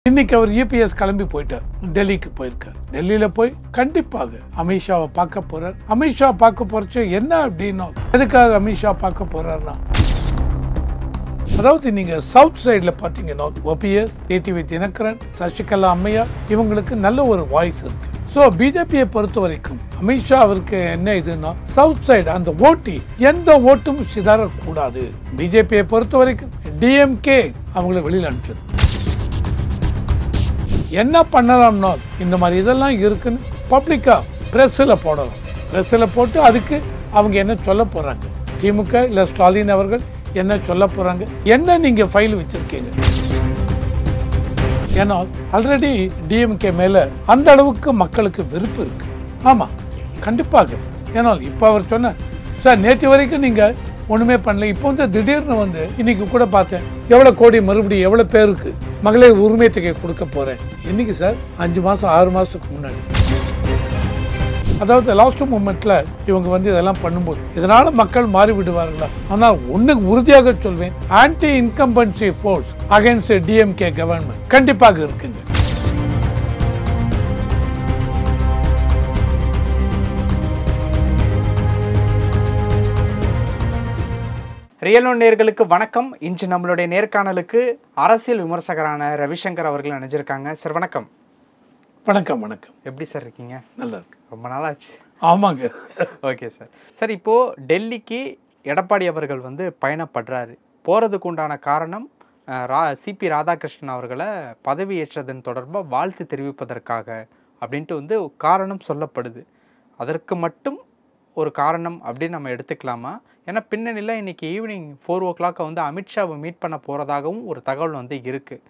இன்னைக்கு அவர் யூபிஎஸ் கிளம்பி போயிட்டார், டெல்லிக்கு போயிருக்கார். டெல்லியில போய் கண்டிப்பாக அமித்ஷாவை பார்க்க போறார். அமித்ஷா பார்க்க போறச்சு என்ன அப்படின்னா, எதுக்காக அமித்ஷா பார்க்க போறாருன்னா, அதாவது நீங்க சவுத் சைட்ல பாத்தீங்கன்னா ஓபிஎஸ், டிடிவி தினகரன், சசிகலா அம்மையார் இவங்களுக்கு நல்ல ஒரு வாய்ஸ் இருக்கு. ஸோ பிஜேபியை பொறுத்த வரைக்கும் அமித்ஷா அவருக்கு என்ன இதுன்னா, சவுத் சைடு அந்த ஓட்டு எந்த ஓட்டும் சிதறக்கூடாது. பிஜேபியை பொறுத்த வரைக்கும் டிஎம்கே அவங்கள வெளியில் அனுப்பிச்சது. என்ன பண்ணலாம்னா, இந்த மாதிரி இதெல்லாம் இருக்குன்னு பப்ளிக்கா பிரஸ்ல போடலாம். பிரஸ்ல போட்டு அதுக்கு அவங்க என்ன சொல்ல போறாங்க, திமுக இல்ல ஸ்டாலின் அவர்கள் என்ன சொல்ல போறாங்க, என்ன நீங்க ஃபைல் வச்சிருக்கீங்க. ஏன்னா ஆல்ரெடி டிஎம்கே மேல அந்த அளவுக்கு மக்களுக்கு வெறுப்பு இருக்கு. ஆமா கண்டிப்பாக. ஏன்னா இப்ப அவர் சொன்ன சார், நேற்று வரைக்கும் நீங்க ஒண்ணுமே பண்ணல, இப்போ வந்து திடீர்னு இன்னைக்கு கூட பார்த்தேன் எவ்வளவு கோடி மறுபடியும் எவ்வளவு பேருக்கு மகளிர் உரிமை தொகை கொடுக்க போறேன். இன்னைக்கு சார் 5 மாசம் 6 மாசத்துக்கு முன்னாடி, அதாவது லாஸ்ட் மூமெண்ட்ல இவங்க இதெல்லாம் பண்ணும்போது இதனால மக்கள் மாறி விடுவார்களா? ஆனால் ஒண்ணு உறுதியாக சொல்வேன், anti incumbency force against DMK government கண்டிப்பாக இருக்குங்க. ரியல் ஒன் நேயர்களுக்கு வணக்கம். இன்று நம்மளுடைய நேர்காணலுக்கு அரசியல் விமர்சகரான ரவிசங்கர் அவர்கள் நினைச்சிருக்காங்க. சார் வணக்கம். வணக்கம். வணக்கம். எப்படி சார் இருக்கீங்க? நல்லா இருக்கு. ரொம்ப நாளாச்சு. ஆமாங்க. Okay sir. சார், இப்போது டெல்லிக்கு எடப்பாடி அவர்கள் பயணப்படுறாரு. போகிறதுக்கு உண்டான காரணம் சிபி ராதாகிருஷ்ணன் அவர்களை பதவியேற்றதன் தொடர்பாக வாழ்த்து தெரிவிப்பதற்காக அப்படின்ட்டு காரணம் சொல்லப்படுது. அதற்கு மட்டும் ஒரு காரணம் அப்படின்னு நம்ம எடுத்துக்கலாமா? ஏன்னா பின்னணியில் இன்றைக்கி ஈவினிங் 4 o'clock அமித்ஷாவை மீட் பண்ண போகிறதாகவும் ஒரு தகவல் இருக்குது.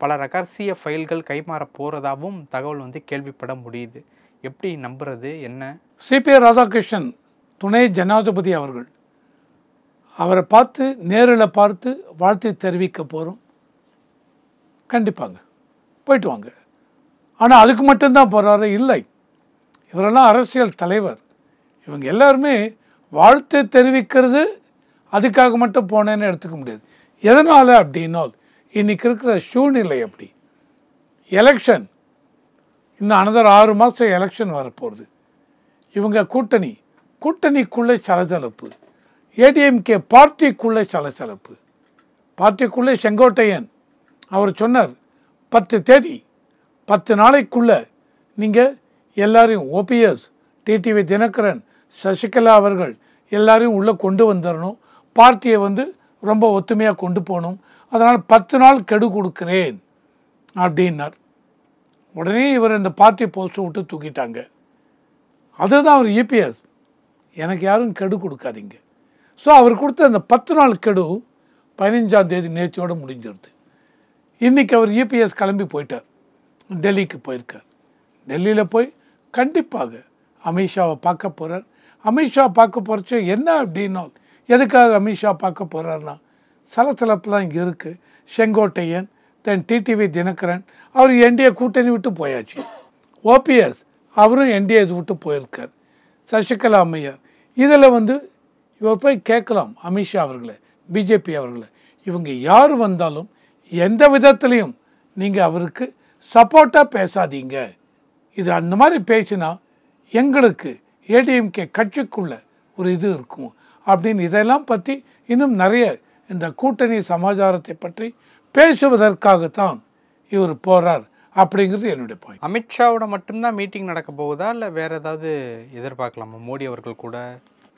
பல ரகசிய ஃபைல்கள் கைமாற போகிறதாகவும் தகவல் கேள்விப்பட முடியுது. எப்படி நம்புறது? என்ன? சிபி ராதாகிருஷ்ணன் துணை ஜனாதிபதி அவர்கள் அவரை பார்த்து நேரில் பார்த்து வாழ்த்து தெரிவிக்க போகிறோம். கண்டிப்பாங்க போயிட்டு வாங்க. ஆனால் அதுக்கு மட்டும்தான் போகிறாரு இல்லை. இவரெல்லாம் அரசியல் தலைவர். இவங்க எல்லாருமே வாழ்த்து தெரிவிக்கிறது அதுக்காக மட்டும் போனேன்னு எடுத்துக்க முடியாது. எதனால் அப்படின்னா, இன்னைக்கு இருக்கிற சூழ்நிலை அப்படி. எலெக்ஷன் இன்னும் அனதர் 6 மாதம் எலெக்ஷன் வரப்போகுது. இவங்க கூட்டணிக்குள்ளே சலசலப்பு, ஏடிஎம்கே பார்ட்டிக்குள்ளே சலசலப்பு. பார்ட்டிக்குள்ளே செங்கோட்டையன் அவர் சொன்னார், 10 தேதி 10 நாளைக்குள்ளே நீங்கள் எல்லாரையும் ஓபிஎஸ், டிடிவி தினகரன், சசிகலா அவர்கள் எல்லாரையும் உள்ளே கொண்டு வந்துடணும், பார்ட்டியை ரொம்ப ஒத்துமையாக கொண்டு போகணும், அதனால் 10 நாள் கெடு கொடுக்குறேன் அப்படின்னார். உடனே இவர் இந்த பார்ட்டி போஸ்ட்டை விட்டு தூக்கிட்டாங்க. அதுதான் அவர் யூபிஎஸ், எனக்கு யாரும் கெடு கொடுக்காதீங்க. ஸோ அவர் கொடுத்த அந்த 10 நாள் கெடு 15ஆம் தேதி நேற்றையோடு முடிஞ்சிருது. இன்றைக்கி அவர் யூபிஎஸ் கிளம்பி போயிட்டார், டெல்லிக்கு போயிருக்கார். டெல்லியில் போய் கண்டிப்பாக அமித்ஷாவை பார்க்க போகிறார். அமித்ஷா பார்க்க போகிறச்சு என்ன அப்படின்னா, எதுக்காக அமித்ஷா பார்க்க போகிறாருன்னா, சலசலப்புலாம் இங்கே இருக்குது. செங்கோட்டையன், தென் டிடிவி தினகரன் அவர் என்டிஏ கூட்டணி விட்டு போயாச்சு. ஓபிஎஸ் அவரும் என்டிஏ விட்டு போயிருக்கார். சசிகலா அம்மையார் இதில் இவர் போய் கேட்கலாம் அமித்ஷா அவர்களை, பிஜேபி அவர்களை, இவங்க யார் வந்தாலும் எந்த விதத்துலையும் நீங்கள் அவருக்கு சப்போர்ட்டாக பேசாதீங்க. இது அந்த மாதிரி பேசினா எங்களுக்கு ஏடிஎம்கே கட்சிக்குள்ள ஒரு இது இருக்கும் அப்படின்னு இதெல்லாம் பற்றி இன்னும் நிறைய இந்த கூட்டணி சமாச்சாரத்தை பற்றி பேசுவதற்காகத்தான் இவர் போகிறார் அப்படிங்கிறது என்னுடைய பாயிண்ட். அமித்ஷாவோட மட்டும்தான் மீட்டிங் நடக்க போகுதா, இல்லை வேற ஏதாவது எதிர்பார்க்கலாமா? மோடி அவர்கள் கூட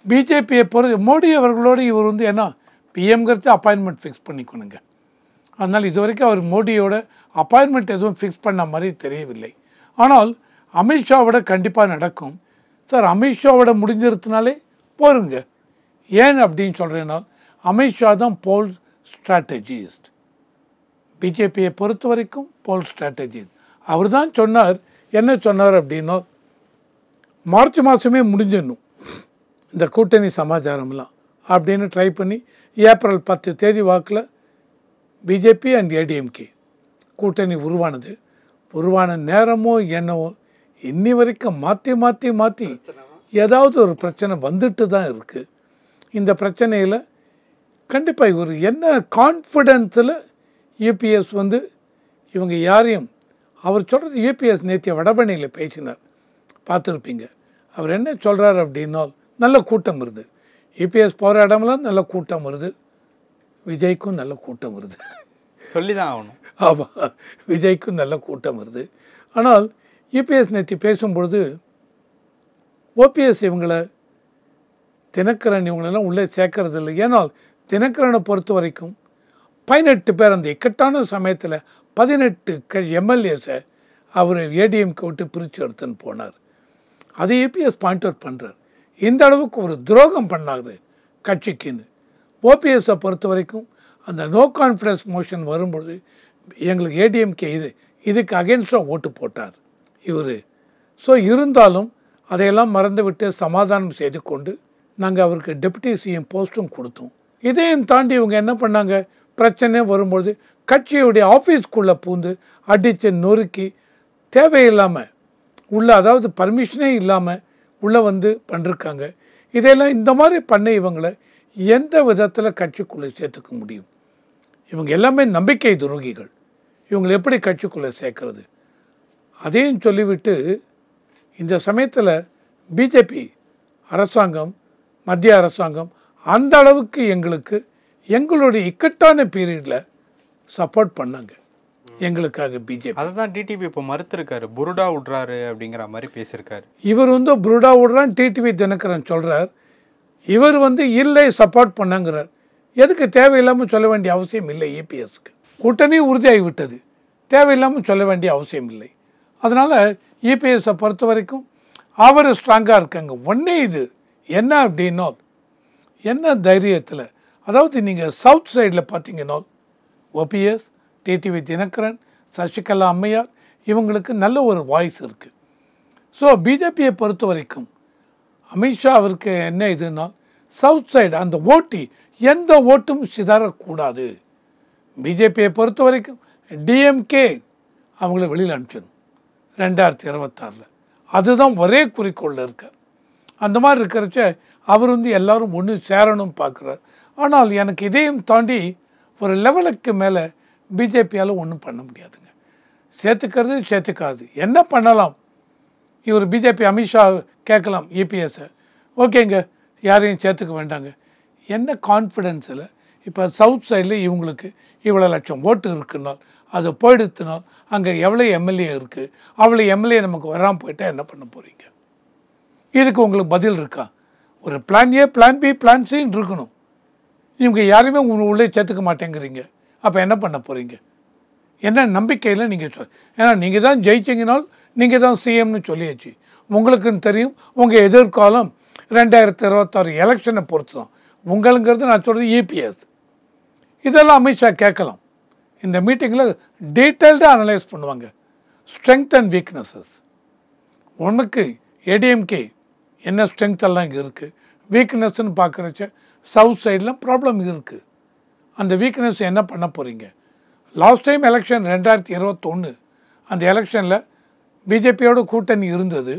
பிஜேபியை பொறுத்து மோடி அவர்களோடு இவர் என்ன பிஎம்ங்கிறது அப்பாயின்மெண்ட் ஃபிக்ஸ் பண்ணிக்கணுங்க. அதனால் இது வரைக்கும் அவர் மோடியோட அப்பாயின்மெண்ட் எதுவும் ஃபிக்ஸ் பண்ண மாதிரி தெரியவில்லை. ஆனால் அமித்ஷாவோட கண்டிப்பாக நடக்கும். சார், அமித்ஷாவோட முடிஞ்சிருத்தினாலே போருங்க. ஏன் அப்படின்னு சொல்கிறேன்னா, அமித்ஷா தான் போல் ஸ்ட்ராட்டஜிஸ்ட். பிஜேபியை பொறுத்த வரைக்கும் போல் ஸ்ட்ராட்டஜிஸ்ட். அவர் தான் சொன்னார். என்ன சொன்னார் அப்படின்னா, மார்ச் மாதமே முடிஞ்சிடணும் இந்த கூட்டணி சமாச்சாரம்லாம் அப்படின்னு ட்ரை பண்ணி ஏப்ரல் 10 தேதி வாக்கில் பிஜேபி அண்ட் ஏடிஎம்கே கூட்டணி உருவான நேரமோ என்னவோ இன்னி வரைக்கும் மாற்றி ஏதாவது ஒரு பிரச்சனை வந்துட்டு தான் இருக்குது. இந்த பிரச்சனையில் கண்டிப்பாக இவர் என்ன கான்ஃபிடென்ஸில் யூபிஎஸ் இவங்க யாரையும் அவர் சொல்கிறது யூபிஎஸ் நேத்திய வடபழனியில் பேசினார், பார்த்துருப்பீங்க. அவர் என்ன சொல்கிறார் அப்படின்னா, நல்ல கூட்டம் வருது, யூபிஎஸ் போகிற இடமெல்லாம் நல்ல கூட்டம் வருது, விஜய்க்கும் நல்ல கூட்டம் வருது, சொல்லி தான் ஆகணும். ஆமாம், விஜய்க்கும் நல்ல கூட்டம் வருது. ஆனால் யூபிஎஸ் நேற்று பேசும்பொழுது ஓபிஎஸ் இவங்களை தினகரன் இவங்களெல்லாம் உள்ளே சேர்க்கறது இல்லை. ஏன்னால் தினகரனை பொறுத்த வரைக்கும் 18 பேர் அந்த இக்கட்டான சமயத்தில் 18 எம்எல்ஏஸை அவர் ஏடிஎம்கே விட்டு பிரித்து எடுத்துன்னு போனார். அதை யூபிஎஸ் பாயிண்ட் அவுட் பண்ணுறார். இந்த அளவுக்கு ஒரு துரோகம் பண்ணாரு கட்சிக்குன்னு. ஓபிஎஸை பொறுத்த வரைக்கும் அந்த நோ கான்ஃபிடன்ஸ் மோஷன் வரும்பொழுது எங்களுக்கு ஏடிஎம்கே இதுக்கு அகென்ஸ்டாக ஓட்டு போட்டார் இவர். ஸோ இருந்தாலும் அதையெல்லாம் மறந்துவிட்டு சமாதானம் செய்து கொண்டு நாங்கள் அவருக்கு டெப்யூட்டி சிஎம் போஸ்ட்டும் கொடுத்தோம். இதையும் தாண்டி இவங்க என்ன பண்ணாங்க, பிரச்சனை வரும்பொழுது கட்சியுடைய ஆஃபீஸ்க்குள்ளே பூந்து அடித்து நொறுக்கி தேவையில்லாமல் உள்ள, அதாவது பர்மிஷனே இல்லாமல் உள்ளே வந்து பண்ணிருக்காங்க. இதெல்லாம் இந்த மாதிரி பண்ண இவங்களை எந்த விதத்தில் கட்சிக்குள்ளே சேர்த்துக்க முடியும்? இவங்க எல்லாமே நம்பிக்கை துரோகிகள். இவங்களை எப்படி கட்சிக்குள்ளே சேர்க்கறது? அதையும் சொல்லிவிட்டு இந்த சமயத்தில் பிஜேபி அரசாங்கம், மத்திய அரசாங்கம் அந்த அளவுக்கு எங்களுடைய இக்கட்டான பீரியடில் சப்போர்ட் பண்ணாங்க எங்களுக்காக. பிஜேபி அதை தான் டிடிவி இப்போ மறுத்திருக்காரு, புருடா விட்றாரு அப்படிங்கிற மாதிரி பேசியிருக்காரு. இவர் புருடா விடுறான்னு டிடிவி தினகரன் சொல்கிறார். இவர் இல்லை சப்போர்ட் பண்ணாங்கிறார். எதுக்கு தேவையில்லாமல் சொல்ல வேண்டிய அவசியம் இல்லை. இபிஎஸ்க்கு கூட்டணி உறுதியாகிவிட்டது, தேவையில்லாமல் சொல்ல வேண்டிய அவசியம் இல்லை. அதனால் இபிஎஸை பொறுத்த வரைக்கும் அவர் ஸ்ட்ராங்காக இருக்காங்க. ஒன்றே இது என்ன அப்படின்னா, என்ன தைரியத்தில், அதாவது நீங்கள் சவுத் சைடில் பார்த்தீங்கன்னா ஓபிஎஸ், டிடிவி தினகரன், சசிகலா அம்மையார் இவங்களுக்கு நல்ல ஒரு வாய்ஸ் இருக்குது. ஸோ பிஜேபியை பொறுத்த வரைக்கும் அமித்ஷா அவருக்கு என்ன இதுன்னா, சவுத் சைடு அந்த ஓட்டு எந்த ஓட்டும் சிதறக்கூடாது. பிஜேபியை பொறுத்த வரைக்கும் டிஎம்கே அவங்கள வெளியில் அனுப்பிச்சிடணும் 2026. அதுதான் ஒரே குறிக்கோளில் இருக்கார். அந்த மாதிரி இருக்கிறச்ச அவர் எல்லாரும் ஒன்று சேரணும் பார்க்குறார். ஆனால் எனக்கு இதையும் தாண்டி ஒரு லெவலுக்கு மேலே பிஜேபியால் ஒன்றும் பண்ண முடியாதுங்க. சேர்த்துக்காது. என்ன பண்ணலாம்? இவர் பிஜேபி அமித்ஷா கேட்கலாம் இபிஎஸ்ஸை, ஓகேங்க யாரையும் சேர்த்துக்க வேண்டாங்க. என்ன கான்ஃபிடென்ஸில் இப்போ சவுத் சைடில் இவங்களுக்கு இவ்வளோ லட்சம் ஓட்டு இருக்குனால், அது போயிடுத்துனால் அங்கே எவ்வளோ எம்எல்ஏ இருக்குது, அவ்வளோ எம்எல்ஏ நமக்கு வராமல் போயிட்டால் என்ன பண்ண போகிறீங்க? இதுக்கு உங்களுக்கு பதில் இருக்கா? ஒரு plan A, plan B, plan சின்னு இருக்கணும். இவங்க யாரையுமே உள்ளே சேர்த்துக்க மாட்டேங்கிறீங்க. அப்போ என்ன பண்ண போகிறீங்க? என்ன நம்பிக்கையில் நீங்கள் ஏன்னா நீங்கள் தான் ஜெயிச்சிங்கனால் நீங்கள் தான் சிஎம்னு சொல்லியாச்சு. உங்களுக்குன்னு தெரியும் உங்கள் எதிர்காலம் 2026 எலெக்ஷனை பொறுத்து தான். உங்களுங்கிறது நான் சொல்கிறது இபிஎஸ். இதெல்லாம் அமித்ஷா கேட்கலாம். இந்த மீட்டிங்கில் டீட்டெயில்டாக அனலைஸ் பண்ணுவாங்க. Strength and weaknesses. உனக்கு ஏடிஎம்கே என்ன ஸ்ட்ரென்த் எல்லாம் இங்கே இருக்குது, வீக்னஸ்ன்னு பார்க்குறச்ச சவுத் சைடில் ப்ராப்ளம் இருக்குது. அந்த வீக்னஸ் என்ன பண்ண போகிறீங்க? லாஸ்ட் டைம் எலெக்ஷன் 2021 அந்த எலெக்ஷனில் பிஜேபியோட கூட்டணி இருந்தது.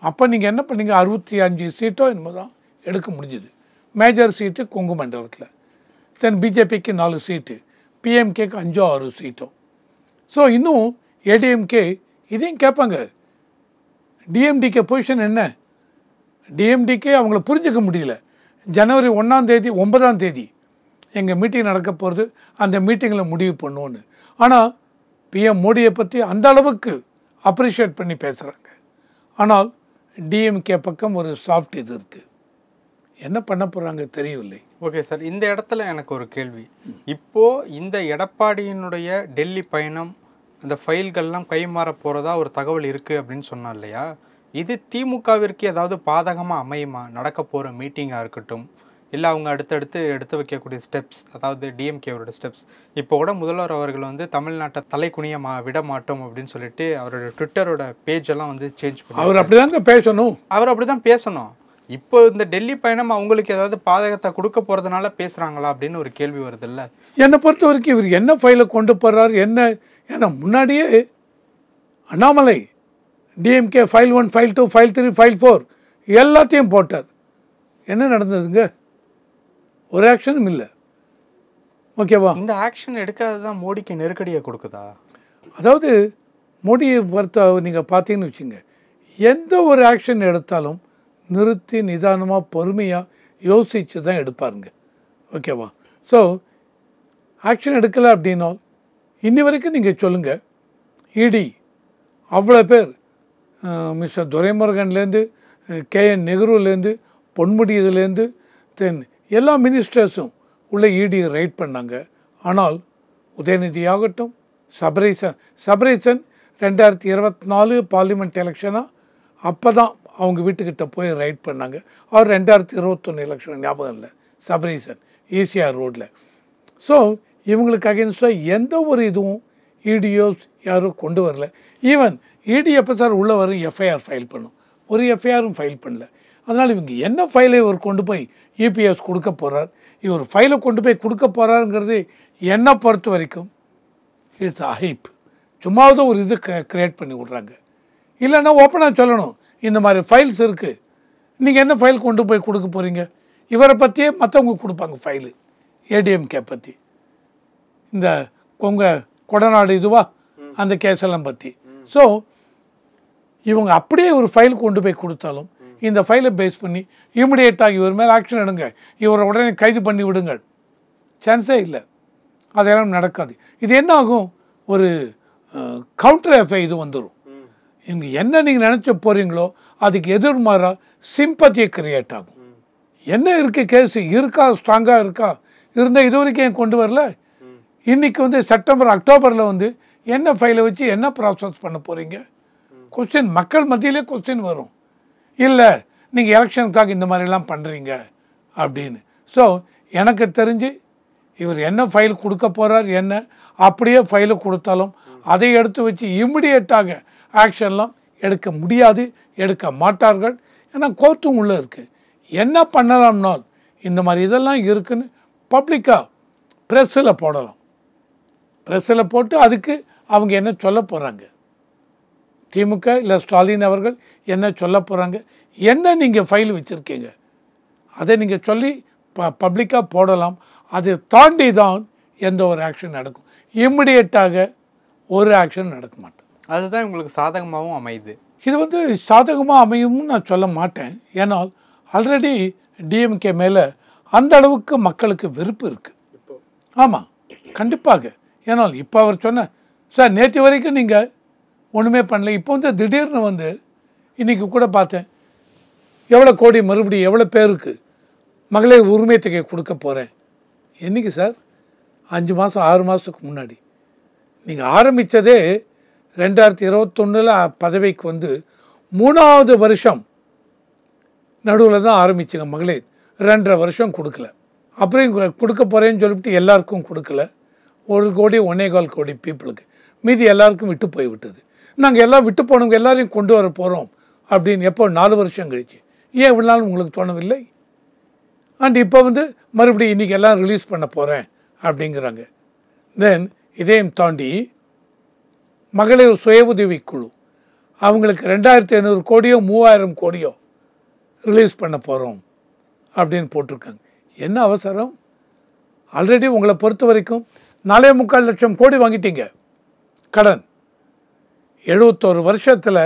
அப்போ நீங்கள் என்ன பண்ணீங்க? 65 சீட்டோ என்னமோ தான் எடுக்க முடிஞ்சுது. மேஜர் சீட்டு கொங்கு மண்டலத்தில். தென் பிஜேபிக்கு 4 சீட்டு, பிஎம்கேக்கு 5-6 சீட்டோ. ஸோ இன்னும் ஏடிஎம்கே இதையும் கேட்பாங்க. டிஎம்டிகே பொசிஷன் என்ன? டிஎம்டிகே அவங்கள புரிஞ்சிக்க முடியல. ஜனவரி 9ஆம் தேதி எங்கள் மீட்டிங் நடக்க போகிறது, அந்த மீட்டிங்கில் முடிவு பண்ணுவோன்னு. ஆனால் பிஎம் மோடியை பற்றி அந்த அளவுக்கு அப்ரிஷியேட் பண்ணி பேசுகிறாங்க. ஆனால் டிஎம்கே பக்கம் ஒரு சாஃப்ட் இது இருக்குது. என்ன பண்ண போகிறாங்க தெரியவில்லை. ஓகே சார், இந்த இடத்துல எனக்கு ஒரு கேள்வி. இப்போது இந்த எடப்பாடியினுடைய டெல்லி பயணம், அந்த ஃபைல்கள்லாம் கைமாற போகிறதா ஒரு தகவல் இருக்குது அப்படின்னு சொன்னா இல்லையா? இது திமுகவிற்கு ஏதாவது பாதகமாக அமையுமா? நடக்க போகிற மீட்டிங்காக இருக்கட்டும், இல்லை அவங்க அடுத்தடுத்து எடுத்து வைக்கக்கூடிய ஸ்டெப்ஸ், அதாவது டிஎம்கேவோட ஸ்டெப்ஸ். இப்போ கூட முதல்வர் அவர்கள் தமிழ்நாட்டை தலை குனிய விட மாட்டோம் அப்படின்னு சொல்லிட்டு அவரோட ட்விட்டரோட பேஜெல்லாம் சேஞ்ச் பண்ணி அவர் அப்படிதாங்க பேசணும். அவர் அப்படி தான் பேசணும். இப்போ இந்த டெல்லி பயணம் அவங்களுக்கு ஏதாவது பாதகத்தை கொடுக்க போகிறதுனால பேசுகிறாங்களா அப்படின்னு ஒரு கேள்வி வருது இல்லை? என்னை பொறுத்த வரைக்கும் இவர் என்ன ஃபைலை கொண்டு போகிறார் என்ன? ஏன்னா முன்னாடியே Annamalai DMK file 1, file 2, file 3, file 4 எல்லாத்தையும் போட்டார். என்ன நடந்ததுங்க? ஒரு ஆக்ஷனும் இல்லை. ஓகேவா? இந்த ஆக்ஷன் எடுக்காதது தான் மோடிக்கு நெருக்கடியை கொடுக்குதா? அதாவது மோடியை பொறுத்த நீங்கள் பார்த்தீங்கன்னு வச்சுங்க, எந்த ஒரு ஆக்ஷன் எடுத்தாலும் நிறுத்தி நிதானமாக பொறுமையாக யோசித்து தான் எடுப்பாருங்க. ஓகேவா? ஸோ ஆக்ஷன் எடுக்கலை அப்படின்னா இன்னி வரைக்கும் நீங்கள் சொல்லுங்கள், இடி அவ்வளோ பேர் மிஸ்டர் துரைமுருகன்லேருந்து KN நெஹ்ருலேருந்து பொன்முடி இதுலேருந்து தென் எல்லா மினிஸ்டர்ஸும் உள்ள இடி ரைட் பண்ணாங்க. ஆனால் உதயநிதி ஆகட்டும், சபரீசன் 2024 பார்லிமெண்ட் எலெக்ஷனாக அப்போ தான் அவங்க வீட்டுக்கிட்ட போய் ரைட் பண்ணாங்க. அவர் 2021 எலெக்ஷன் ஞாபகம் இல்லை, சபரீசன் ECR ரோட்டில். ஸோ இவங்களுக்கு அகேன்ஸ்டாக எந்த ஒரு இதுவும் இடியோஸ் யாரும் கொண்டு வரல. ஈவன் இடி எப்போ சார் உள்ளே வரும் எஃப்ஐஆர் ஃபைல் பண்ணும், ஒரு எஃப்ஐஆரும் ஃபைல் பண்ணல. அதனால் இவங்க என்ன ஃபைலை இவர் கொண்டு போய் EPS கொடுக்க போகிறார், இவர் ஃபைலை கொண்டு போய் கொடுக்க போகிறாருங்கிறது என்னை பொறுத்த வரைக்கும் இட்ஸ் ஹைப். சும்மாவது ஒரு இது க்ரியேட் பண்ணி விட்றாங்க. இல்லைன்னா ஓப்பனாக சொல்லணும், இந்த மாதிரி ஃபைல்ஸ் இருக்குது, நீங்கள் என்ன ஃபைல் கொண்டு போய் கொடுக்க போகிறீங்க? இவரை பற்றியே மற்றவங்க கொடுப்பாங்க ஃபைலு, ADMK பற்றி, இந்த கொடநாடு இதுவா அந்த கேஸெல்லாம் பற்றி. ஸோ இவங்க அப்படியே ஒரு ஃபைல் கொண்டு போய் கொடுத்தாலும் இந்த ஃபைலை பேஸ் பண்ணி இமிடியேட்டாக இவர் மேலே ஆக்ஷன் எடுங்க, இவரை உடனே கைது பண்ணி விடுங்கள், சான்ஸே இல்லை. அதெல்லாம் நடக்காது. இது என்ன ஆகும், ஒரு கவுண்டர் எஃப்ஐ இது வந்துடும். இவங்க என்ன நீங்கள் நினச்ச போகிறீங்களோ அதுக்கு எதிர்மாறாக சிம்பத்தியை கிரியேட் ஆகும். என்ன இருக்குது கேஸு இருக்கா, ஸ்ட்ராங்காக இருக்கா, இருந்தால் இது வரைக்கும் ஏன் கொண்டு வரல? இன்றைக்கி வந்து செப்டம்பர் அக்டோபரில் வந்து என்ன ஃபைலை வச்சு என்ன ப்ராசஸ் பண்ண போகிறீங்க? கொஸ்டின் மக்கள் மத்தியிலே கொஸ்டின் வரும், இல்லை நீங்கள் எலெக்ஷனுக்காக இந்த மாதிரிலாம் பண்ணுறீங்க அப்படின்னு. ஸோ எனக்கு தெரிஞ்சு இவர் என்ன ஃபைல் கொடுக்க போகிறார், என்ன அப்படியே ஃபைலை கொடுத்தாலும் அதை எடுத்து வச்சு இமிடியேட்டாக ஆக்ஷன்லாம் எடுக்க முடியாது, எடுக்க மாட்டார்கள். ஏன்னா கோர்ட்டும் உள்ளே இருக்குது. என்ன பண்ணலாம்னால் இந்த மாதிரி இதெல்லாம் இருக்குன்னு பப்ளிக்காக ப்ரெஸ்ஸில் போடலாம். ப்ரெஸ்ஸில் போட்டு அதுக்கு அவங்க என்ன சொல்ல போகிறாங்க, திமுக இல்லை ஸ்டாலின் அவர்கள் என்ன சொல்ல போகிறாங்க, என்ன நீங்கள் ஃபைல் வச்சுருக்கீங்க அதை நீங்கள் சொல்லி பப்ளிக்காக போடலாம். அதை தாண்டி தான் எந்த ஒரு ஆக்ஷன் நடக்கும். இம்மிடியேட்டாக ஒரு ஆக்ஷன் நடக்க மாட்டேன். அதுதான் உங்களுக்கு சாதகமாகவும் அமையுது. இது வந்து சாதகமாக அமையும்னு நான் சொல்ல மாட்டேன். ஏன்னால் ஆல்ரெடி DMK மேலே அந்த அளவுக்கு மக்களுக்கு வெறுப்பு இருக்குது. ஆமாம், கண்டிப்பாக. ஏன்னால் இப்போ அவர் சொன்ன சார் நேற்று வரைக்கும் நீங்கள் ஒன்றுமே பண்ணல, இப்போ வந்து திடீர்னு வந்து இன்றைக்கி கூட பார்த்தேன் எவ்வளோ கோடி மறுபடியும் எவ்வளோ பேருக்கு மகளிர் உரிமை தொகை கொடுக்க போகிறேன். என்றைக்கு சார்? 5 மாதம் 6 மாதத்துக்கு முன்னாடி. நீங்கள் ஆரம்பித்ததே 2021 பதவிக்கு வந்து 3வது வருஷம் நடுவில் தான் ஆரம்பிச்சுங்க. மகளிர் 2.5 வருஷம் கொடுக்கல. அப்புறம் கொடுக்க போகிறேன்னு சொல்லிவிட்டு எல்லாருக்கும் கொடுக்கல. 1 கோடி 1.25 கோடி பீப்புளுக்கு, மீதி எல்லாருக்கும் விட்டு போய் விட்டது. நாங்கள் எல்லாம் விட்டு போனவங்க எல்லாரையும் கொண்டு வர போகிறோம் அப்படின்னு எப்போ 4 வருஷம் கழிச்சு. ஏன் இவ்வளோ நாள் உங்களுக்கு தோணவில்லை? அண்ட் இப்போ வந்து மறுபடியும் இன்றைக்கி எல்லாம் ரிலீஸ் பண்ண போகிறேன் அப்படிங்கிறாங்க. தென் இதையும் தாண்டி மகளிர் சுய உதவி குழு அவங்களுக்கு 2500 கோடியோ 3000 கோடியோ ரிலீஸ் பண்ண போகிறோம் அப்படின்னு போட்டிருக்காங்க. என்ன அவசரம்? ஆல்ரெடி உங்களை பொறுத்த வரைக்கும் 4.25 லட்சம் கோடி வாங்கிட்டீங்க கடன். 71 வருஷத்தில்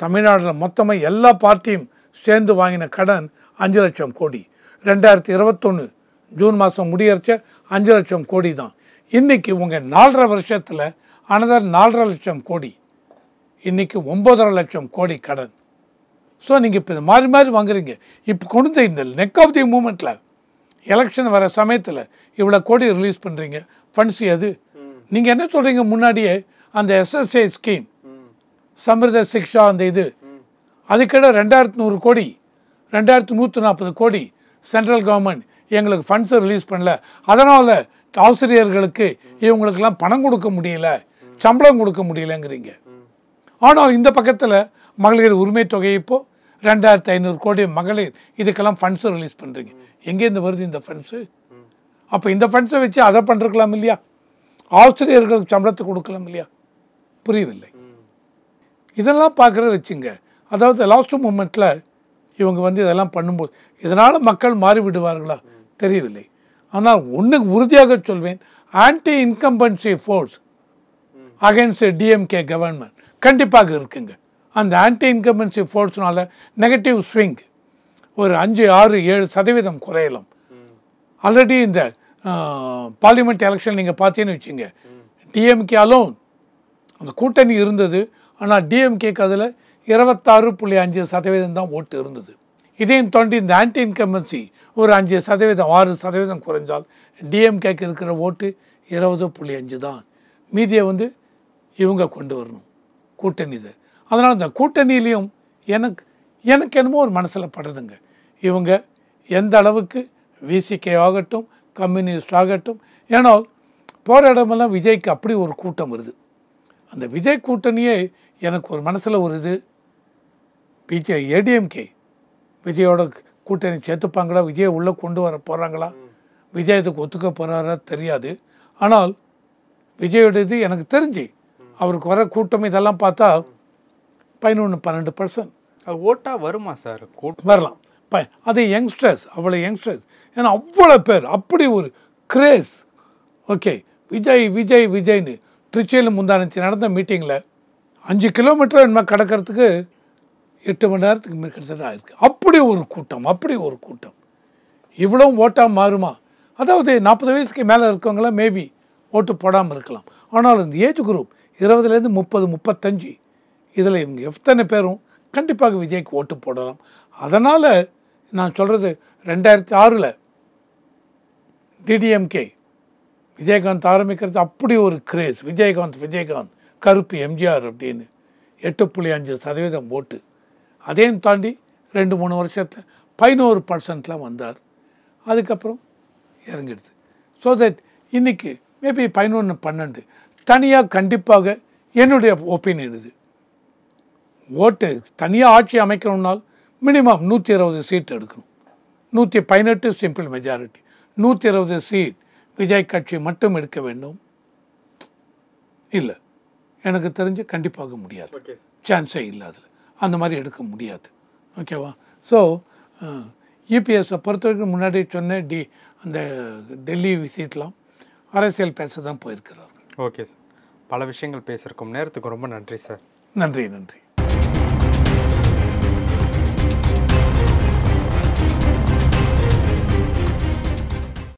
தமிழ்நாட்டில் மொத்தமாக எல்லா பார்ட்டியும் சேர்ந்து வாங்கின கடன் 5 லட்சம் கோடி. 2021 ஜூன் மாதம் முடியறச்ச 5 லட்சம் கோடி தான். இன்றைக்கி உங்கள் 4.5 வருஷத்தில் அனதர் 4.5 லட்சம் கோடி, இன்றைக்கி 9.5 லட்சம் கோடி கடன். ஸோ நீங்கள் இப்போ மாறி மாறி வாங்குறீங்க. இப்போ கொண்டு இந்த நெக் ஆஃப் தி மூமெண்ட்டில் எலெக்ஷன் வர சமயத்தில் இவ்வளோ கோடி ரிலீஸ் பண்ணுறீங்க. ஃபண்ட்ஸ் எது? நீங்கள் என்ன சொல்கிறீங்க? முன்னாடியே அந்த SSA ஸ்கீம், சமிர்த சிக்ஷா, அந்த இது அதுக்கிட 2100 கோடி 2140 கோடி சென்ட்ரல் கவர்மெண்ட் எங்களுக்கு ஃபண்ட்ஸை ரிலீஸ் பண்ணல, அதனால் ஆசிரியர்களுக்கு இவங்களுக்கெல்லாம் பணம் கொடுக்க முடியல, சம்பளம் கொடுக்க முடியலங்கிறீங்க. ஆனால் இந்த பக்கத்தில் மகளிர் உரிமை தொகை இப்போது 2500 கோடி மகளிர் இதுக்கெல்லாம் ஃபண்ட்ஸை ரிலீஸ் பண்ணுறீங்க. எங்கேருந்து வருது இந்த ஃபண்ட்ஸு? அப்போ இந்த ஃபண்ட்ஸை வச்சு அதை பண்ணிருக்கலாம் இல்லையா? ஆசிரியர்களுக்கு சம்பளத்தை கொடுக்கலாம் இல்லையா? புரியவில்லை. இதெல்லாம் பார்க்குற வச்சுங்க. அதாவது லாஸ்ட் மூமெண்ட்டில் இவங்க வந்து இதெல்லாம் பண்ணும்போது இதனால் மக்கள் மாறி விடுவார்களா தெரியவில்லை. ஆனால் ஒன்று உறுதியாக சொல்வேன், anti incumbency force against DMK government கண்டிப்பாக இருக்குங்க. அந்த ஆன்டி இன்கம்பன்சி ஃபோர்ஸ்னால நெகட்டிவ் ஸ்விங் ஒரு 5, 6, 7% குறையலாம். ஆல்ரெடி இந்த பார்லிமெண்ட் எலெக்ஷன் நீங்கள் பார்த்தீங்கன்னு வச்சுங்க, டிஎம்கே அலோன் அந்த கூட்டணி இருந்தது, ஆனால் டிஎம்கேக்கு அதில் 26.5% தான் ஓட்டு இருந்தது. இதையும் தாண்டி இந்த ஆன்டி இன்கம்பன்சி ஒரு 5%, 6% குறைஞ்சால் டிஎம்கேக்கு இருக்கிற ஓட்டு 20.5 தான். மீதியை வந்து இவங்க கொண்டு வரணும் கூட்டணி. இது அதனால் இந்த கூட்டணியிலையும் எனக்கு என்னமோ ஒரு மனசில் படுறதுங்க, இவங்க எந்த அளவுக்கு விசிகே ஆகட்டும் கம்யூனிஸ்ட் ஆகட்டும், ஏன்னா போகிற இடமெல்லாம் விஜய்க்கு அப்படி ஒரு கூட்டம் வருது. அந்த விஜய் கூட்டணியே எனக்கு ஒரு மனசில் ஒரு இது, ஏடிஎம்கே விஜயோட கூட்டணி சேர்த்துப்பாங்களா, விஜயை உள்ளே கொண்டு வர போகிறாங்களா, விஜய் இதுக்கு ஒத்துக்க போகிறாரா தெரியாது. ஆனால் விஜயோட இது எனக்கு தெரிஞ்சு அவருக்கு வர கூட்டம் இதெல்லாம் பார்த்தா 11-12% ஓட்டாக வருமா சார்? வரலாம். அது யங்ஸ்டர்ஸ், அவ்வளோ யங்ஸ்டர்ஸ், ஏன்னா அவ்வளோ பேர் அப்படி ஒரு கிரேஸ். ஓகே, விஜய் விஜய் விஜய்னு திருச்சியில் முந்தானத்து நடந்த மீட்டிங்கில் 5 கிலோமீட்டர் என்ன கடக்கிறதுக்கு 8 மணி நேரத்துக்கு கிட்டத்தட்ட ஆயிருக்கு. அப்படி ஒரு கூட்டம், அப்படி ஒரு கூட்டம். இவ்வளோ ஓட்டாக மாறுமா? அதாவது 40 வயசுக்கு மேலே இருக்கவங்களாம் மேபி ஓட்டு போடாமல் இருக்கலாம். ஆனால் இந்த ஏஜ் குரூப் 20லேருந்து 30, 35 இதில் இவங்க எத்தனை பேரும் கண்டிப்பாக விஜய்க்கு ஓட்டு போடலாம். அதனால் நான் சொல்கிறது 2006 டிடிஎம்கே விஜயகாந்த் ஆரம்பிக்கிறது அப்படி ஒரு கிரேஸ். விஜயகாந்த் கருப்பு எம்ஜிஆர் அப்படின்னு 8.5% ஓட்டு. அதையும் தாண்டி 2-3 வருஷத்தில் 11% வந்தார். அதுக்கப்புறம் இறங்கிடுது. ஸோ தட் இன்றைக்கி மேபி 11-12 தனியாக கண்டிப்பாக என்னுடைய ஒப்பீனியன் இது. ஓட்டு தனியாக ஆட்சி அமைக்கணும்னால் மினிமம் 120 சீட் எடுக்கணும். 118 சிம்பிள் மெஜாரிட்டி, 120 சீட் விஜய் கட்சி மட்டும் எடுக்க வேண்டும். இல்லை, எனக்கு தெரிஞ்சு கண்டிப்பாக முடியாது, சான்ஸே இல்லை, அதில் அந்த மாதிரி எடுக்க முடியாது. ஓகேவா? ஸோ யூபிஎஸ்ஸை பொறுத்த வரைக்கும் முன்னாடி சொன்ன அந்த டெல்லி விசிட்லாம் அரசியல் பேச தான் போயிருக்கிறார்கள். ஓகே சார், பல விஷயங்கள் பேசியிருக்கோம். நேரத்துக்கு ரொம்ப நன்றி சார். நன்றி.